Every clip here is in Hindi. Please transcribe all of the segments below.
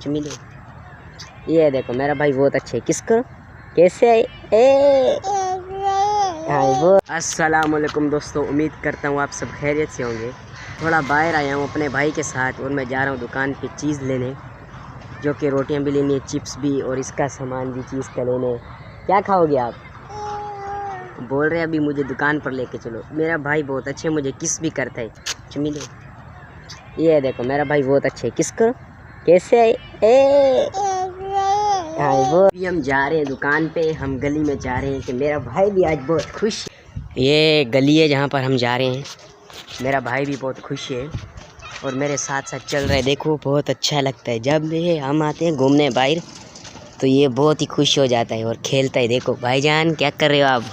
चुमिले। ये देखो मेरा भाई बहुत अच्छे। किसको कैसे वो। अस्सलामुअलैकुम दोस्तों, उम्मीद करता हूँ आप सब खैरियत से होंगे। थोड़ा बाहर आया हूँ अपने भाई के साथ और मैं जा रहा हूँ दुकान पे चीज़ लेने, जो कि रोटियां भी लेनी है, चिप्स भी और इसका सामान भी चीज़ का लेने। क्या खाओगे आप? बोल रहे अभी मुझे दुकान पर लेके चलो। मेरा भाई बहुत अच्छे, मुझे किस भी करता है। चुमिले। ये देखो मेरा भाई बहुत अच्छे। किसको कैसे वो। अभी हम जा रहे हैं दुकान पे, हम गली में जा रहे हैं कि मेरा भाई भी आज बहुत खुश है। ये गली है जहाँ पर हम जा रहे हैं, मेरा भाई भी बहुत खुश है और मेरे साथ साथ चल रहा है। देखो बहुत अच्छा लगता है जब हम आते हैं घूमने बाहर, तो ये बहुत ही खुश हो जाता है और खेलता है। देखो भाईजान क्या कर रहे हो आप?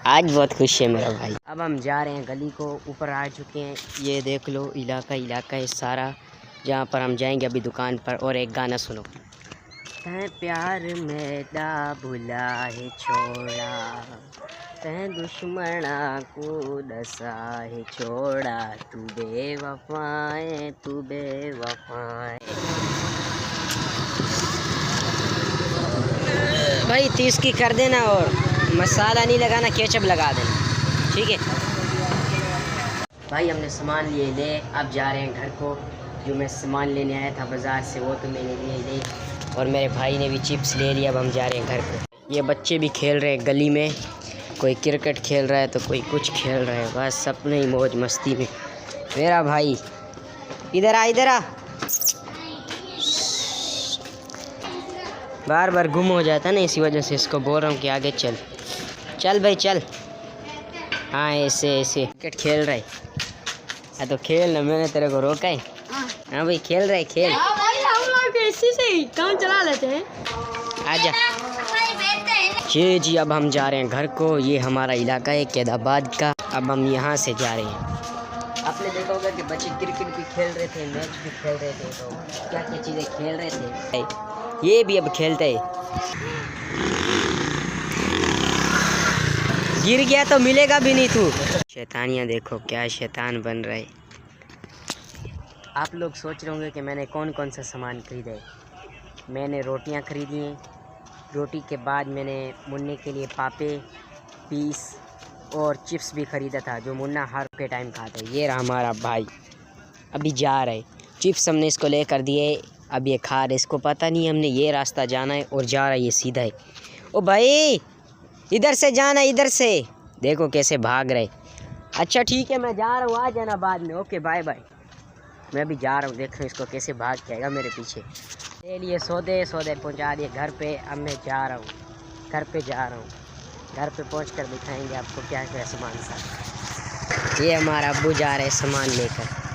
आज बहुत खुश है मेरा भाई। अब हम जा रहे हैं गली को, ऊपर आ चुके हैं। ये देख लो इलाका है सारा जहाँ पर हम जाएंगे अभी दुकान पर। और एक गाना सुनो। तैं प्यार मेरा भुला है छोड़ा, तैं दुश्मना को दसा है छोड़ा, तू बेवफाए तू बेवफाए। भाई 30 की कर देना और मसाला नहीं लगाना, केचप लगा देना, ठीक है भाई। हमने सामान लिए ले, अब जा रहे हैं घर को। जो मैं सामान लेने आया था बाज़ार से वो तो मैंने लिए ले, और मेरे भाई ने भी चिप्स ले लिया। अब हम जा रहे हैं घर को। ये बच्चे भी खेल रहे हैं गली में, कोई क्रिकेट खेल रहा है तो कोई कुछ खेल रहा है, बस अपने ही मौज मस्ती में। मेरा भाई इधर आ, इधर आ। बार बार गुम हो जाता है ना, इसी वजह से इसको बोल रहा हूँ कि आगे चल। चल भाई चल। हाँ ऐसे क्रिकेट खेल रहा है। हाँ तो खेल ना, मैंने तेरे को रोका है। हाँ भाई खेल रहा है, खेल। भाई हम लोग इसी से ही काम चला लेते हैं। आजा जी। अब हम जा रहे हैं घर को। ये हमारा इलाका है कैदाबाद का। अब हम यहाँ से जा रहे हैं। आपने देखा होगा कि बच्चे क्रिकेट भी खेल रहे थे, मैच भी खेल रहे थे, तो क्या क्या चीज़ें खेल रहे थे। ये भी अब खेलते हैं। गिर गया तो मिलेगा भी नहीं तू। शैतानियाँ देखो, क्या शैतान बन रहा है। आप लोग सोच रहे होंगे कि मैंने कौन कौन सा सामान खरीदा है। मैंने रोटियां खरीदी हैं, रोटी के बाद मैंने मुन्ने के लिए पापे, पीस और चिप्स भी ख़रीदा था, जो मुन्ना हर के टाइम खाता है। ये रहा हमारा भाई, अभी जा रहा है। चिप्स हमने इसको लेकर दिए, अब ये खा रहे। इसको पता नहीं हमने ये रास्ता जाना है और जा रहा है ये सीधा है। ओ भाई इधर से जाना, इधर से। देखो कैसे भाग रहे। अच्छा ठीक है मैं जा रहा हूँ, आ जाना बाद में। Okay bye bye. मैं भी जा रहा हूँ, देख रहा हूँ इसको कैसे भाग जाएगा मेरे पीछे। ले लिए सौदे पहुँचा दिए घर पे। अब मैं जा रहा हूँ घर पे, जा रहा हूँ। घर पे पहुँचकर दिखाएंगे आपको क्या क्या सामान सा। ये हमारा अब्बू जा रहे हैं सामान लेकर।